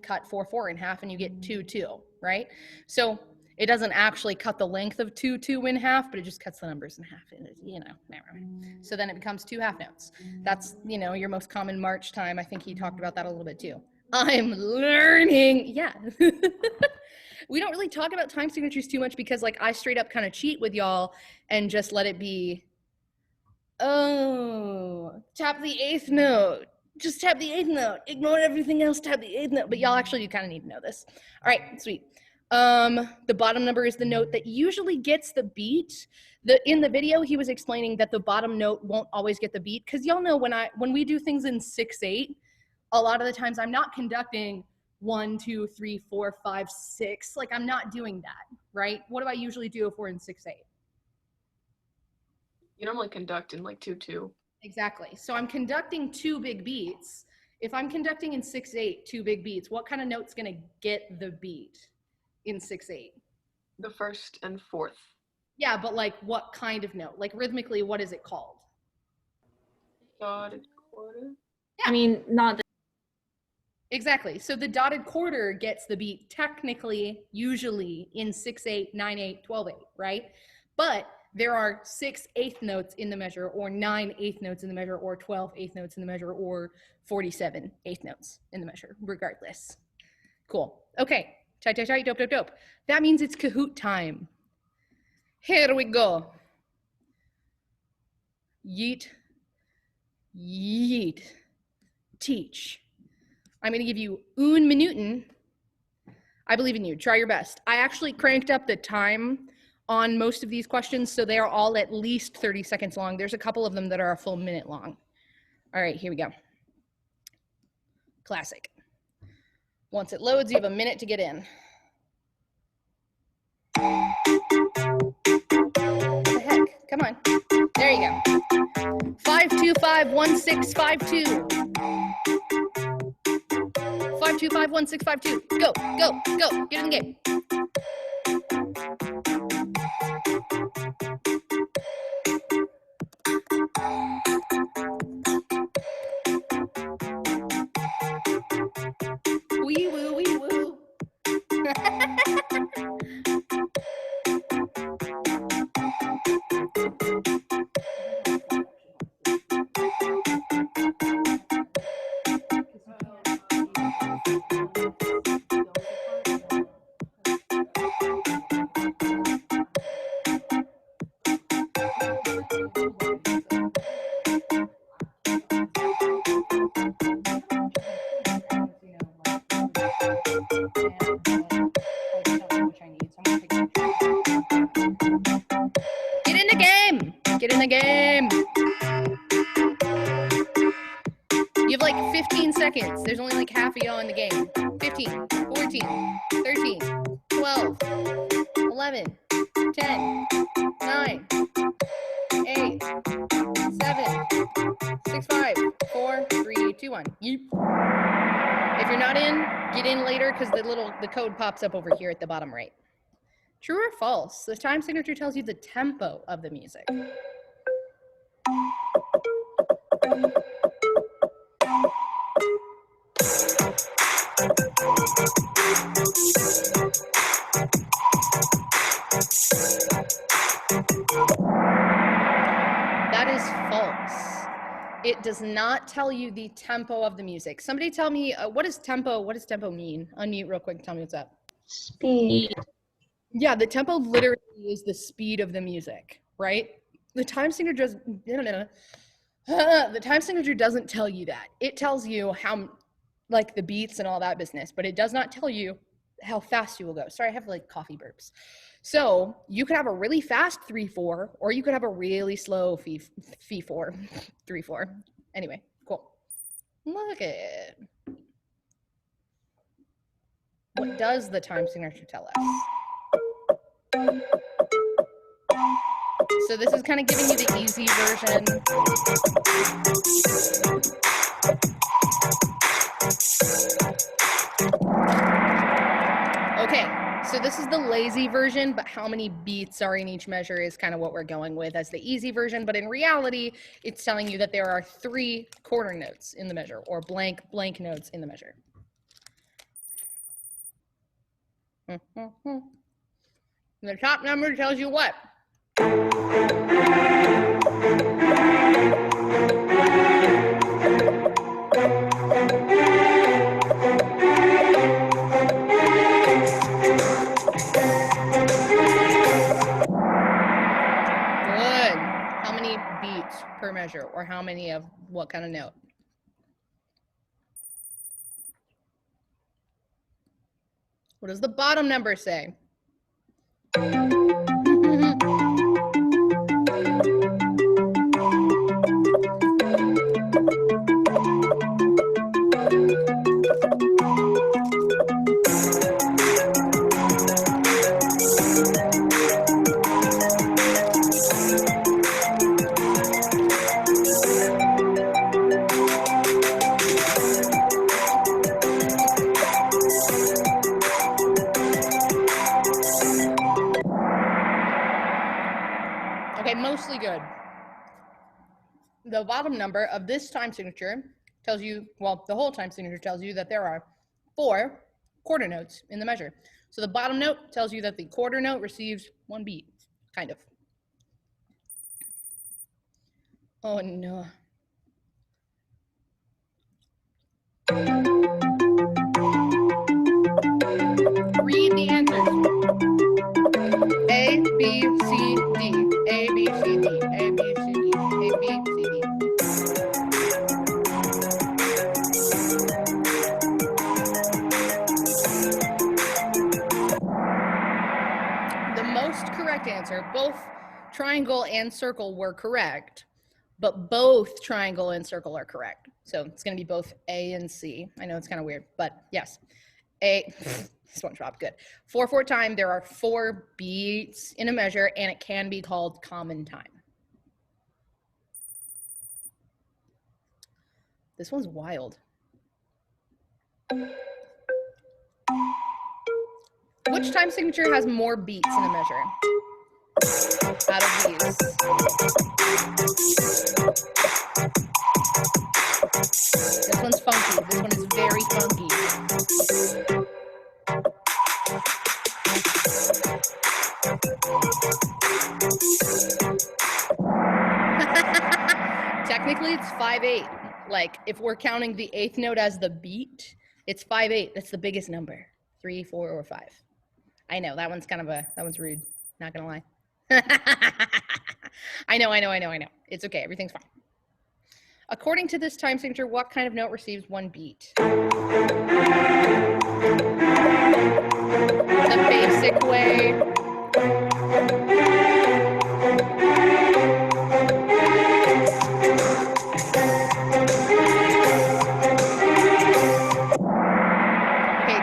cut 4/4 in half, and you get 2/2, right? So it doesn't actually cut the length of 2/2 in half, but it just cuts the numbers in half. You know, so then it becomes 2 half notes. That's, you know, your most common march time. I think he talked about that a little bit too. I'm learning. Yeah. We don't really talk about time signatures too much because like I straight up kind of cheat with y'all and just let it be, oh, tap the 8th note. Just tap the 8th note. Ignore everything else, tap the 8th note. But y'all actually you kind of need to know this. All right, sweet. The bottom number is the note that usually gets the beat. In the video, he was explaining that the bottom note won't always get the beat because y'all know when we do things in 6/8, a lot of the times I'm not conducting 1, 2, 3, 4, 5, 6. Like I'm not doing that, right? What do I usually do if we're in 6/8? You normally conduct in like 2/2. Exactly. So I'm conducting 2 big beats. If I'm conducting in 6/8, 2 big beats, what kind of note's gonna get the beat in 6/8? The 1st and 4th. Yeah, but like what kind of note? Like rhythmically, what is it called? Dotted quarter. Yeah. I mean, not the Exactly. So the dotted quarter gets the beat technically, usually in 6/8, 9/8, 12/8, right? But there are 6/8 notes in the measure, or 9/8 notes in the measure, or 12/8 notes in the measure, or 47/8 notes in the measure, regardless. Cool. Okay. Tight, tight, tight, dope, dope, dope. That means it's Kahoot time. Here we go. Yeet, yeet, teach. I'm going to give you 1 minuten. I believe in you. Try your best. I actually cranked up the time on most of these questions, so they are all at least 30 seconds long. There's a couple of them that are a full minute long. All right, here we go. Classic. Once it loads, you have a minute to get in. What the heck? Come on. There you go. 5251652. 5251652. Go, go, go. Get in the game. Wee woo, wee woo. Get in the game. Get in the game. You have like 15 seconds. There's only like half of y'all in the game. 15, 14, 13, 12, 11, 10, 9, 8, 7, 6, 5, 4, 3, 2, 1. Yeep. If you're not in, get in later because the code pops up over here at the bottom right. True or false? The time signature tells you the tempo of the music. That is false. It does not tell you the tempo of the music. Somebody tell me, what does tempo mean? Unmute real quick and tell me what's up. Speed. Yeah, the tempo literally is the speed of the music, right? The time signature the time signature doesn't tell you that. It tells you how, like the beats and all that business, but it does not tell you how fast you will go. Sorry, I have like coffee burps. So you could have a really fast 3/4, or you could have a really slow fee-4, 3/4. Anyway, cool. Look at it. What does the time signature tell us? So this is kind of giving you the easy version. Okay, so this is the lazy version, but how many beats are in each measure is kind of what we're going with as the easy version. But in reality, it's telling you that there are 3 quarter notes in the measure, or blank notes in the measure. The top number tells you what? Good. How many beats per measure, or how many of what kind of note? What does the bottom number say? Okay, mostly good. The bottom number of this time signature tells you, well, the whole time signature tells you that there are 4 quarter notes in the measure. So the bottom note tells you that the quarter note receives 1 beat, kind of. Oh no. Read the answers. A, B, C, D. A, B, C, D. A, B, C, D. A, B, C, D. The most correct answer, both triangle and circle were correct, but both triangle and circle are correct. So it's going to be both A and C. I know it's kind of weird, but yes. A, SpongeBob, good. 4/4 time, there are 4 beats in a measure, and it can be called common time. This one's wild. Which time signature has more beats in a measure? Out of these. This one's funky. This one is very funky. Technically, it's 5/8. Like, if we're counting the 8th note as the beat, it's 5/8. That's the biggest number. 3, 4, or 5. I know, that one's that one's rude. Not gonna lie. I know. It's okay, everything's fine. According to this time signature, what kind of note receives 1 beat? The basic way. Okay,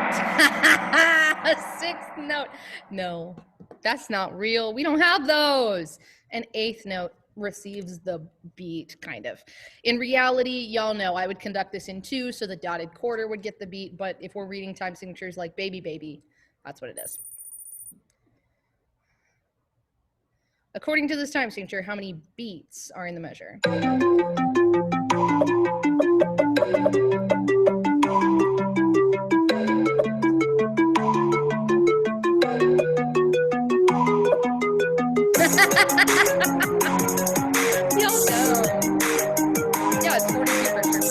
a 6th note. No, that's not real. We don't have those. An 8th note receives the beat, kind of. In reality, y'all know I would conduct this in 2, so the dotted quarter would get the beat, but if we're reading time signatures like baby, that's what it is. According to this time signature, how many beats are in the measure? Y'all know. Yeah, it's 42 for sure.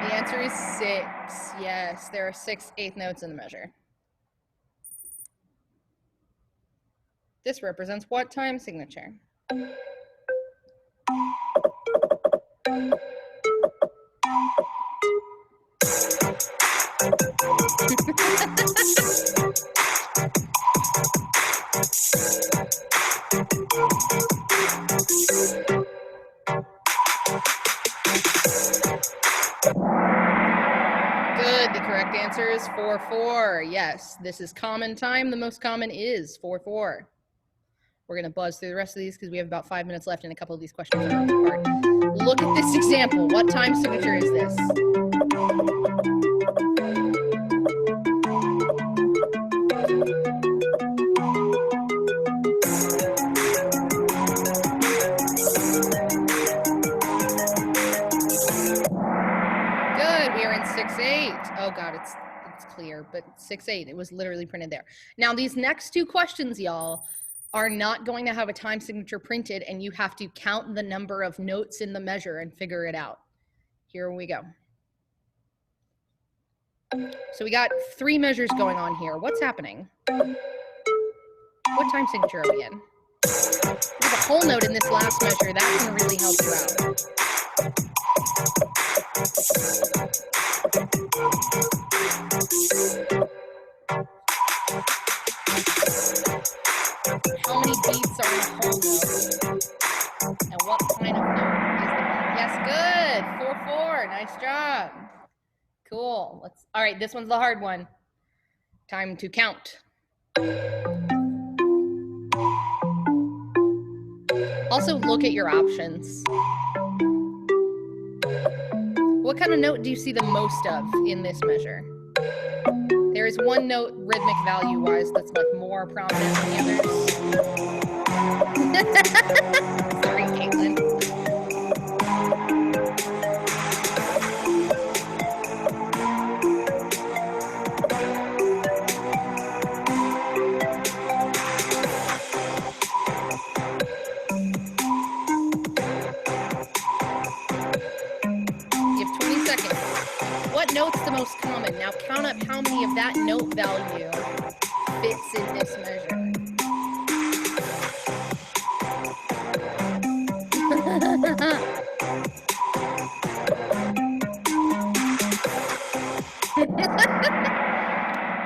The answer is 6. Yes, there are 6 8th notes in the measure. This represents what time signature? Good. The correct answer is 4/4. Yes, this is common time. The most common is 4/4. We're going to buzz through the rest of these because we have about 5 minutes left and a couple of these questions are hard. Look at this example. What time signature is this? Good. We are in 6/8. Oh God, it's clear, but 6/8. It was literally printed there. Now these next two questions, y'all, are not going to have a time signature printed, and you have to count the number of notes in the measure and figure it out. Here we go. So we got 3 measures going on here. What's happening? What time signature are we in? We have a whole note in this last measure. That's going to really help you out. How many beats are in a whole note? And what kind of note is the beat? Yes, good. 4/4. Nice job. Cool. All right, this one's the hard one. Time to count. Also, look at your options. What kind of note do you see the most of in this measure? There is one note rhythmic value-wise that's like more prominent than the others. Sorry, Caitlin. You have 20 seconds. What note's the most common? Now count up how many of that note value fits in this measure.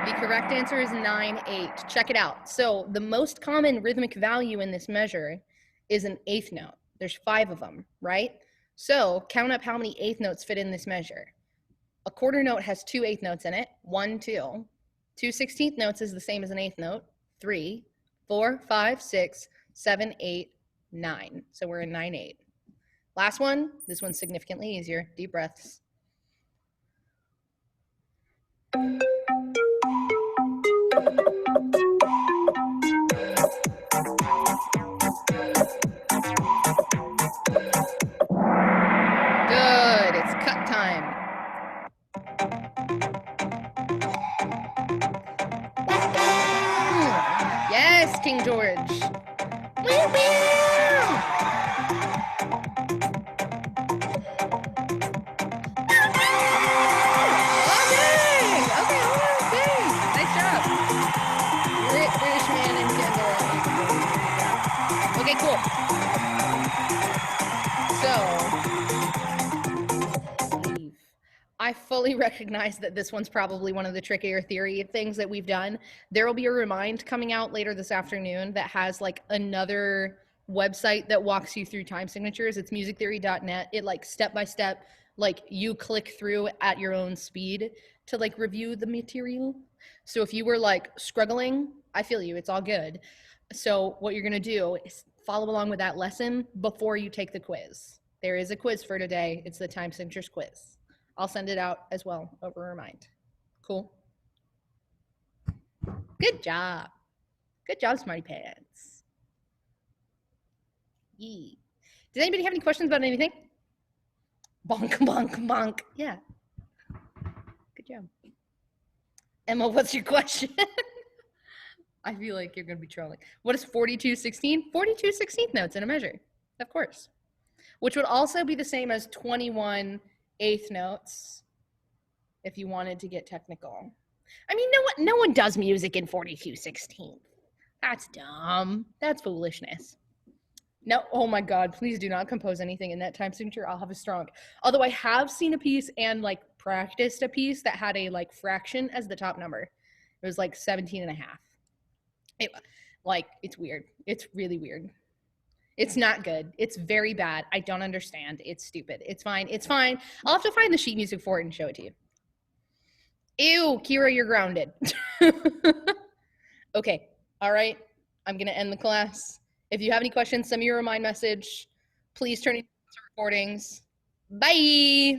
The correct answer is 9/8. Check it out. So the most common rhythmic value in this measure is an eighth note. There's 5 of them, right? So count up how many eighth notes fit in this measure. A quarter note has 2 eighth notes in it. 1, 2. 2 16th notes is the same as an eighth note. 3, 4, 5, 6, 7, 8, 9. So we're in 9/8. Last one. This one's significantly easier. Deep breaths. Good. It's cut time. Yes, King George. Woo woo! Okay. Nice job. British man in Kendall. Okay, cool. So, I fully recognize that this one's probably one of the trickier theory things that we've done. There will be a Remind coming out later this afternoon that has like another website that walks you through time signatures. It's musictheory.net. It like step by step, like you click through at your own speed to like review the material. So if you were like struggling, I feel you, it's all good. So what you're gonna do is follow along with that lesson before you take the quiz. There is a quiz for today. It's the time signatures quiz. I'll send it out as well over Remind. Cool. Good job. Good job, Smarty Pants. Yee. Does anybody have any questions about anything? Bonk, bonk, bonk. Yeah. Good job. Emma, what's your question? I feel like you're going to be trolling. What is 42/16? 42 16th notes in a measure, of course. Which would also be the same as 21 eighth notes, if you wanted to get technical. I mean, no one does music in 42/16. That's dumb. That's foolishness. No, oh my God, please do not compose anything in that time signature. I'll have a strong. Although I have seen a piece and like practiced a piece that had a like fraction as the top number. It was like 17 and a half. It's weird. It's really weird. It's not good. It's very bad. I don't understand. It's stupid. It's fine. It's fine. I'll have to find the sheet music for it and show it to you. Ew, Kira, you're grounded. Okay. All right. I'm going to end the class. If you have any questions, send me a remind message. Please turn in to recordings. Bye.